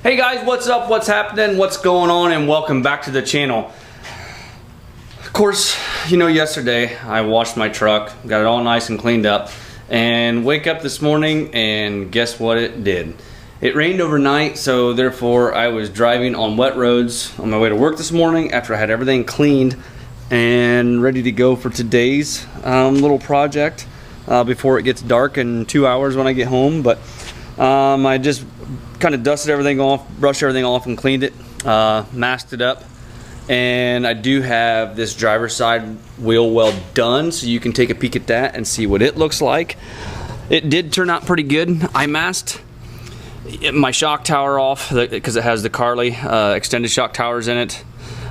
Hey guys, what's up, what's happening, what's going on, and welcome back to the channel. Of course, you know, yesterday I washed my truck, got it all nice and cleaned up, and wake up this morning and guess what it did? It rained overnight, so therefore I was driving on wet roads on my way to work this morning after I had everything cleaned and ready to go for today's little project before it gets dark in 2 hours when I get home. But I just kind of dusted everything off, brushed everything off and cleaned it, masked it up. And I do have this driver's side wheel well done, so you can take a peek at that and see what it looks like. It did turn out pretty good. I masked my shock tower off because it has the Carly extended shock towers in it,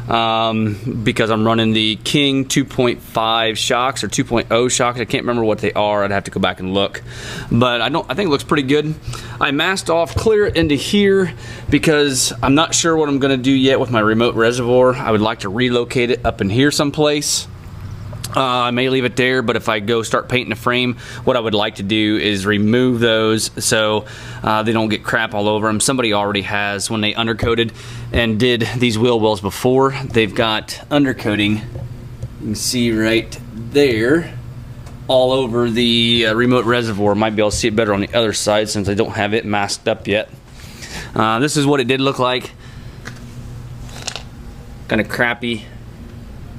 because I'm running the King 2.5 shocks or 2.0 shocks. I can't remember what they are. I'd have to go back and look, but I think it looks pretty good. I masked off clear into here because I'm not sure what I'm going to do yet with my remote reservoir. I would like to relocate it up in here someplace. I may leave it there, but if I go start painting the frame, what I would like to do is remove those so they don't get crap all over them. Somebody already has, when they undercoated and did these wheel wells before, they've got undercoating, you can see right there, all over the remote reservoir. Might be able to see it better on the other side since I don't have it masked up yet. This is what it did look like. Kind of crappy,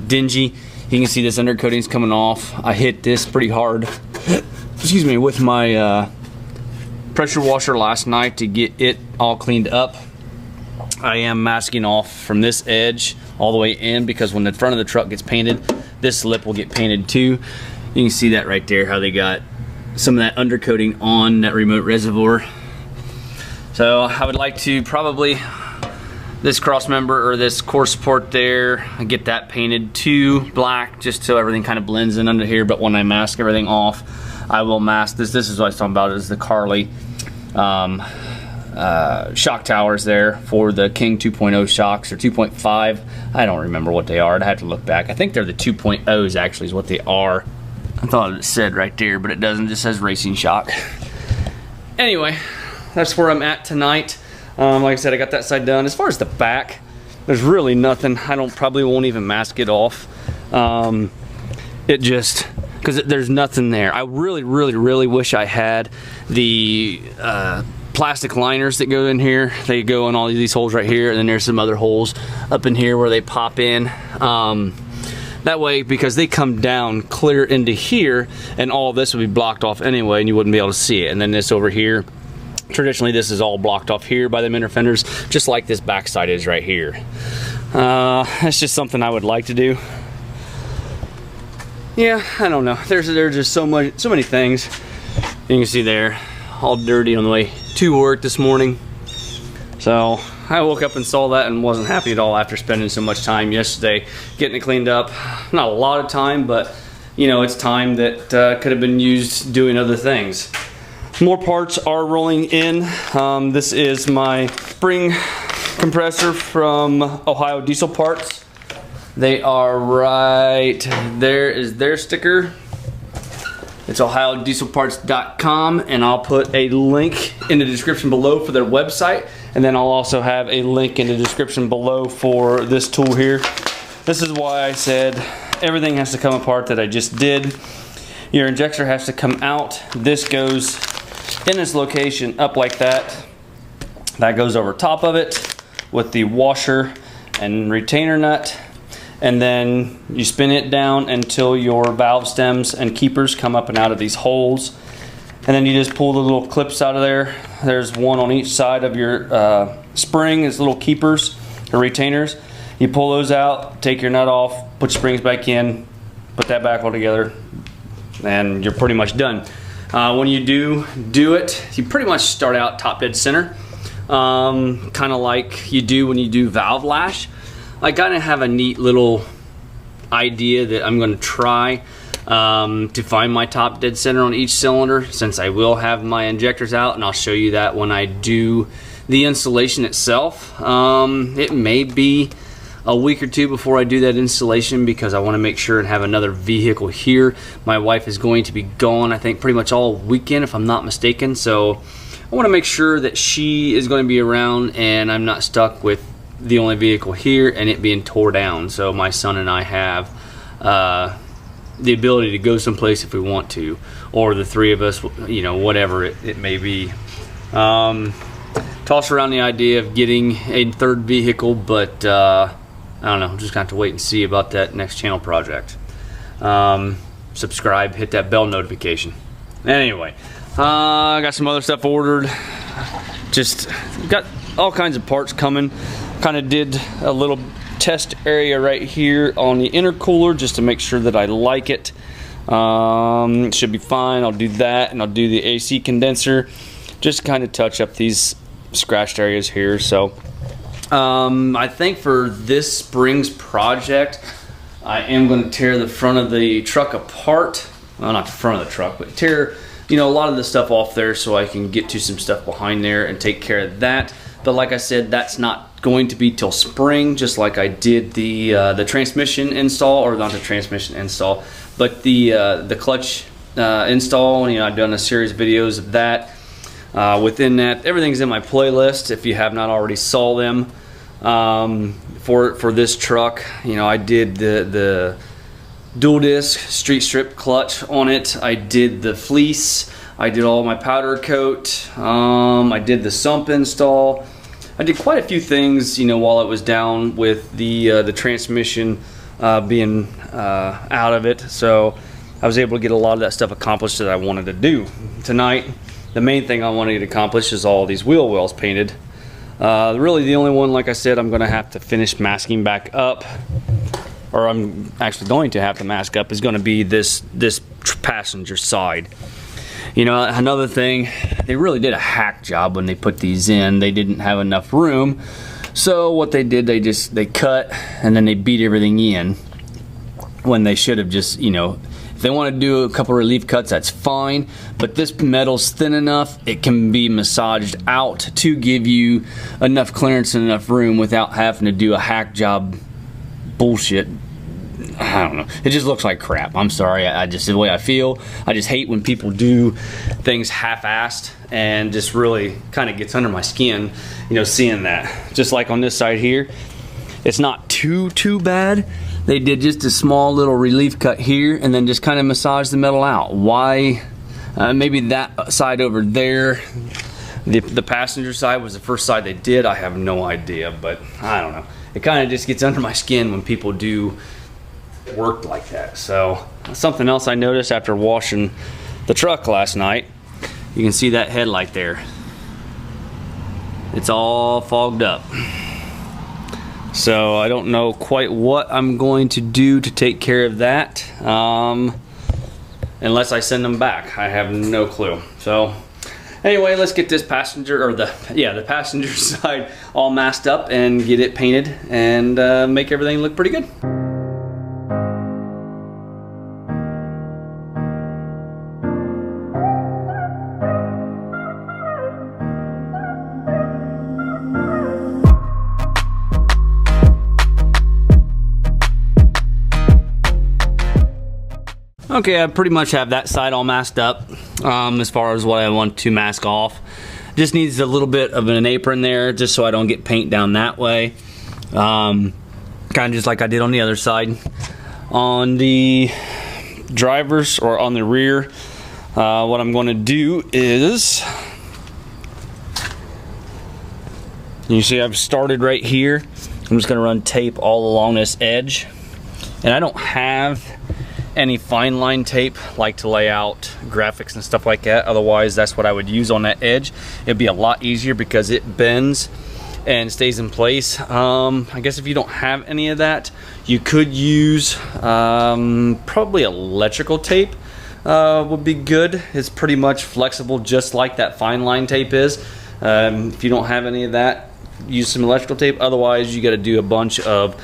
dingy. You can see this undercoating's coming off. I hit this pretty hard, excuse me, with my pressure washer last night to get it all cleaned up. I am masking off from this edge all the way in because when the front of the truck gets painted, this lip will get painted too. You can see that right there, how they got some of that undercoating on that remote reservoir. So I would like to probably, this cross member or this core support there, I get that painted to black just so everything kind of blends in under here. But when I mask everything off, I will mask this. This is what I was talking about, is the Carly shock towers there for the King 2.0 shocks, or 2.5. I don't remember what they are. I'd have to look back. I think they're the 2.0s actually is what they are. I thought it said right there, but it doesn't. It just says racing shock. Anyway, that's where I'm at tonight. Like I said, I got that side done. As far as the back, there's really nothing. Probably won't even mask it off. It just, because there's nothing there. I really wish I had the plastic liners that go in here. They go in all these holes right here, and then there's some other holes up in here where they pop in. That way, because they come down clear into here, and all of this would be blocked off anyway, and you wouldn't be able to see it. And then this over here, traditionally this is all blocked off here by the inner fenders, just like this backside is right here. That's just something I would like to do. Yeah, I don't know. There's just so many things. You can see there, all dirty on the way to work this morning. So I woke up and saw that and wasn't happy at all after spending so much time yesterday getting it cleaned up. Not a lot of time, but you know, it's time that could have been used doing other things. More parts are rolling in. This is my spring compressor from Ohio Diesel Parts. They are right there, is their sticker. It's ohiodieselparts.com, and I'll put a link in the description below for their website, and then I'll also have a link in the description below for this tool here. This is why I said everything has to come apart that I just did. Your injector has to come out. This goes in this location up like that. That goes over top of it with the washer and retainer nut, and then you spin it down until your valve stems and keepers come up and out of these holes, and then you just pull the little clips out of there. There's one on each side of your spring. It's little keepers or retainers. You pull those out, take your nut off, put your springs back in, put that back all together, and you're pretty much done. When you do it, you pretty much start out top dead center, kind of like you do when you do valve lash. I kind of have a neat little idea that I'm going to try to find my top dead center on each cylinder, since I will have my injectors out, and I'll show you that when I do the installation itself. It may be a week or two before I do that installation because I want to make sure and have another vehicle here. My wife is going to be gone, I think, pretty much all weekend if I'm not mistaken, so I want to make sure that she is going to be around and I'm not stuck with the only vehicle here and it being tore down. So my son and I have the ability to go someplace if we want to, or the three of us, you know, whatever it may be. Toss around the idea of getting a third vehicle, but I don't know, I'm just gonna have to wait and see about that next channel project. Subscribe, hit that bell notification. Anyway, I got some other stuff ordered. Just got all kinds of parts coming. Kind of did a little test area right here on the intercooler just to make sure that I like it. Should be fine. I'll do that, and I'll do the AC condenser, just kind of touch up these scratched areas here. So I think for this spring's project, I am going to tear the front of the truck apart. Well, not the front of the truck, but tear, you know, a lot of the stuff off there so I can get to some stuff behind there and take care of that. But like I said, that's not going to be till spring, just like I did the transmission install, or not the transmission install, but the clutch install. You know, I've done a series of videos of that. Within that, everything's in my playlist if you have not already saw them. For this truck, you know, I did the dual disc street strip clutch on it. I did the fleece. I did all my powder coat. I did the sump install. I did quite a few things, you know, while it was down with the transmission being out of it. So I was able to get a lot of that stuff accomplished that I wanted to do. Tonight, the main thing I wanted to accomplish is all these wheel wells painted. Really the only one, like I said, I'm going to have to finish masking back up, or I'm actually going to have to mask up, is going to be this passenger side. You know, another thing, they really did a hack job when they put these in. They didn't have enough room, so what they did, they cut and then they beat everything in, when they should have just, you know, if they want to do a couple relief cuts, that's fine, but this metal's thin enough, it can be massaged out to give you enough clearance and enough room without having to do a hack job bullshit. I don't know, it just looks like crap. I'm sorry, I just, the way I feel, I just hate when people do things half-assed, and just really kind of gets under my skin, you know, seeing that. Just like on this side here, it's not too bad. They did just a small little relief cut here and then just kind of massage the metal out. Why? Maybe that side over there, the passenger side was the first side they did. I have no idea, but I don't know. It kind of just gets under my skin when people do work like that. So something else I noticed after washing the truck last night, you can see that headlight there. It's all fogged up. So I don't know quite what I'm going to do to take care of that, unless I send them back. I have no clue. So anyway, let's get this passenger, or the passenger side all masked up and get it painted and make everything look pretty good. Okay, I pretty much have that side all masked up as far as what I want to mask off. Just needs a little bit of an apron there just so I don't get paint down that way. Kind of just like I did on the other side. On the drivers, or on the rear, what I'm going to do is, you see I've started right here. I'm just going to run tape all along this edge. And I don't have any fine line tape like to lay out graphics and stuff like that. Otherwise, that's what I would use on that edge. It'd be a lot easier because it bends and stays in place. I guess if you don't have any of that, you could use probably electrical tape would be good. It's pretty much flexible, just like that fine line tape is. If you don't have any of that, use some electrical tape. Otherwise, you got to do a bunch of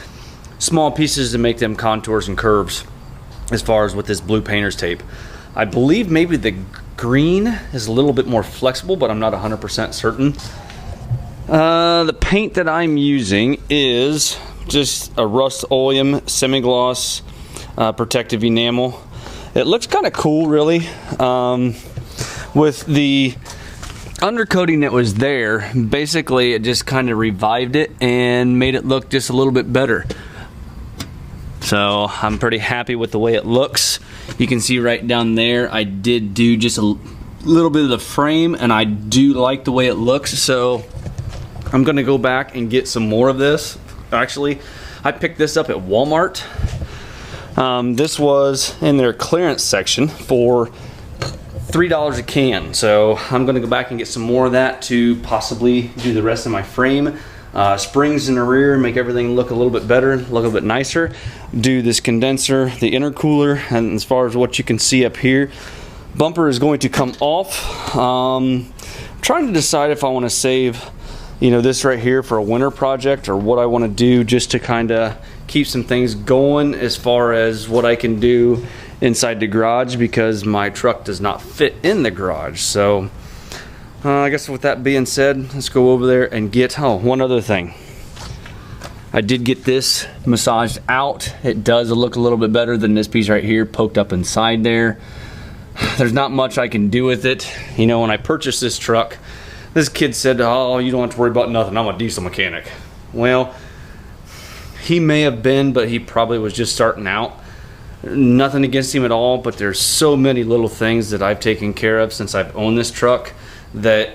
small pieces to make them contours and curves. As far as with this blue painter's tape, I believe maybe the green is a little bit more flexible, but I'm not 100% certain. The paint that I'm using is just a Rust-Oleum semi-gloss protective enamel. It looks kind of cool, really. With the undercoating that was there, basically it just kind of revived it and made it look just a little bit better. So I'm pretty happy with the way it looks. You can see right down there I did do just a little bit of the frame, and I do like the way it looks. So I'm gonna go back and get some more of this. Actually, I picked this up at Walmart. This was in their clearance section for $3 a can. So I'm gonna go back and get some more of that to possibly do the rest of my frame. Springs in the rear, make everything look a little bit better, look a little bit nicer. Do this condenser, the intercooler, and as far as what you can see up here, bumper is going to come off. Trying to decide if I want to save, you know, this right here for a winter project, or what I want to do just to kind of keep some things going as far as what I can do inside the garage, because my truck does not fit in the garage. So I guess with that being said, let's go over there and get, oh, one other thing. I did get this massaged out. It does look a little bit better than this piece right here, poked up inside there. There's not much I can do with it. You know, when I purchased this truck, this kid said, oh, you don't have to worry about nothing, I'm a diesel mechanic. Well, he may have been, but he probably was just starting out. Nothing against him at all, but there's so many little things that I've taken care of since I've owned this truck that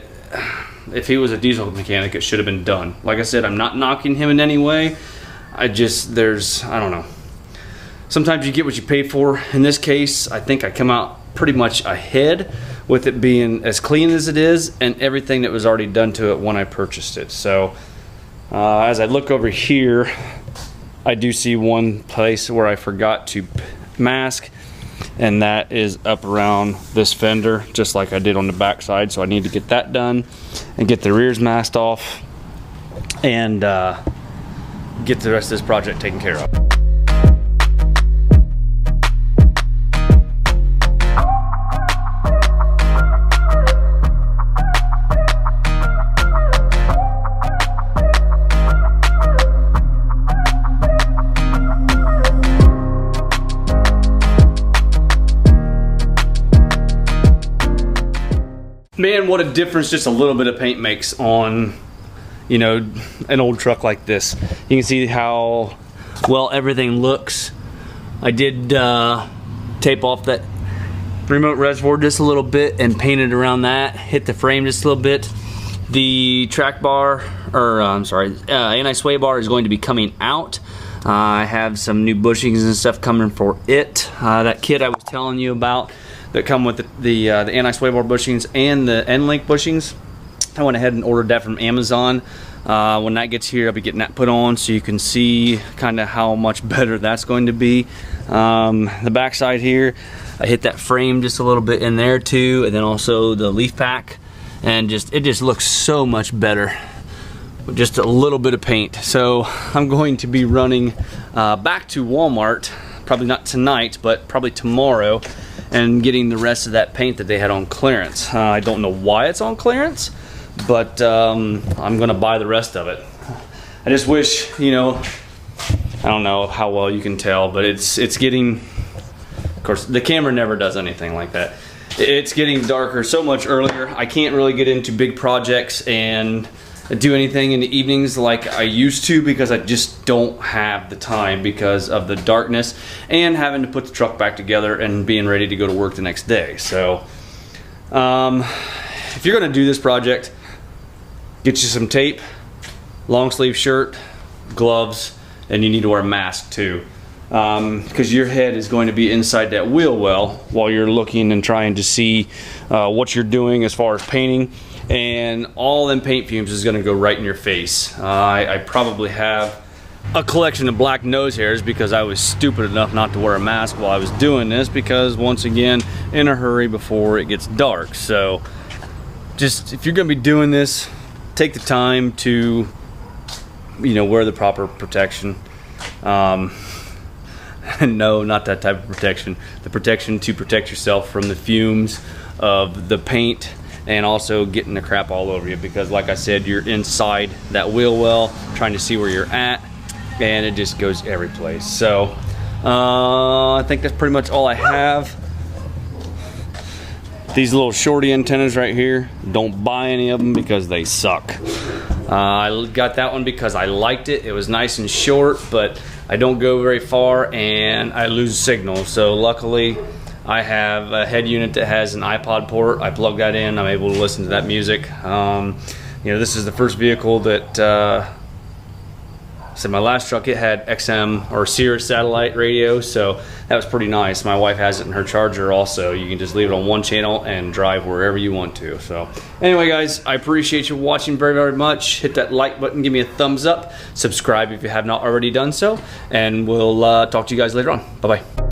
if he was a diesel mechanic, it should have been done. Like I said, I'm not knocking him in any way. I don't know. Sometimes you get what you pay for. In this case, I think I come out pretty much ahead with it being as clean as it is and everything that was already done to it when I purchased it. So as I look over here, I do see one place where I forgot to mask, and that is up around this fender, just like I did on the back side. So I need to get that done and get the rears masked off and get the rest of this project taken care of. Man, what a difference just a little bit of paint makes on, you know, an old truck like this. You can see how well everything looks. I did tape off that remote reservoir just a little bit and painted around that, hit the frame just a little bit. The track bar, or anti-sway bar is going to be coming out. I have some new bushings and stuff coming for it. That kit I was telling you about that come with the anti-sway bar bushings and the end-link bushings, I went ahead and ordered that from Amazon. When that gets here, I'll be getting that put on so you can see kind of how much better that's going to be. The back side here, I hit that frame just a little bit in there too, and then also the leaf pack, and it just looks so much better with just a little bit of paint. So I'm going to be running back to Walmart, probably not tonight, but probably tomorrow, and getting the rest of that paint that they had on clearance. I don't know why it's on clearance, but I'm gonna buy the rest of it. I just wish, you know, I don't know how well you can tell, but it's getting, of course, the camera never does anything like that. It's getting darker so much earlier. I can't really get into big projects and do anything in the evenings like I used to, because I just don't have the time because of the darkness and having to put the truck back together and being ready to go to work the next day. So if you're gonna do this project, get you some tape, long sleeve shirt, gloves, and you need to wear a mask too, because your head is going to be inside that wheel well while you're looking and trying to see what you're doing as far as painting. And all them paint fumes is gonna go right in your face. I probably have a collection of black nose hairs because I was stupid enough not to wear a mask while I was doing this, because once again, in a hurry before it gets dark. So just, if you're gonna be doing this, take the time to, you know, wear the proper protection. No, not that type of protection. The protection to protect yourself from the fumes of the paint and also getting the crap all over you, because like I said, you're inside that wheel well trying to see where you're at, and it just goes every place. So I think that's pretty much all I have. These little shorty antennas right here, don't buy any of them because they suck. I got that one because I liked it. It was nice and short, but I don't go very far and I lose signal. So luckily I have a head unit that has an iPod port. I plug that in, I'm able to listen to that music. You know, this is the first vehicle that, so my last truck, it had XM or Sirius satellite radio, so that was pretty nice. My wife has it in her Charger also. You can just leave it on one channel and drive wherever you want to. So anyway guys, I appreciate you watching very, very much. Hit that like button, give me a thumbs up, subscribe if you have not already done so, and we'll talk to you guys later on. Bye-bye.